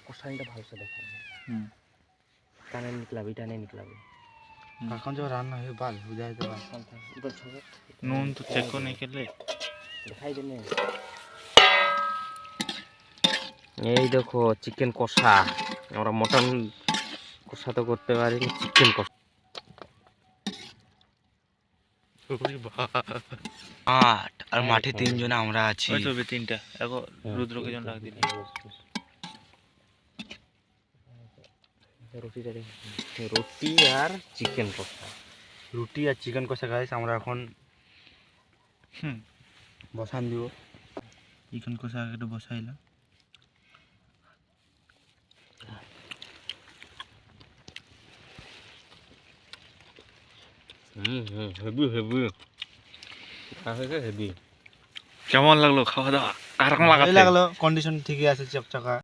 কষানিটা ভালোসে দেখা টানে নিকলাবে এখন যে রান্না হয়ে বাল বুঝাই তো নুন তো চেক করে नहीं खेले দেখাই দেন এই দেখো চিকেন কষা আমরা মটন কষা তো করতে পারি চিকেন কষা আট আর মাঠে তিনজন আমরা আছি ওই তো তিনটা এখন রুদ্রকে জন রাখ দিন রুটি আর চিকেন কষা গাইস আমরা এখন বসান দিব চিকেন কষা একটু বসাইলাম হেভি কেমন লাগলো খাওয়া দাওয়া কারকম লাগলো কন্ডিশন ঠিকই আছে চকচকা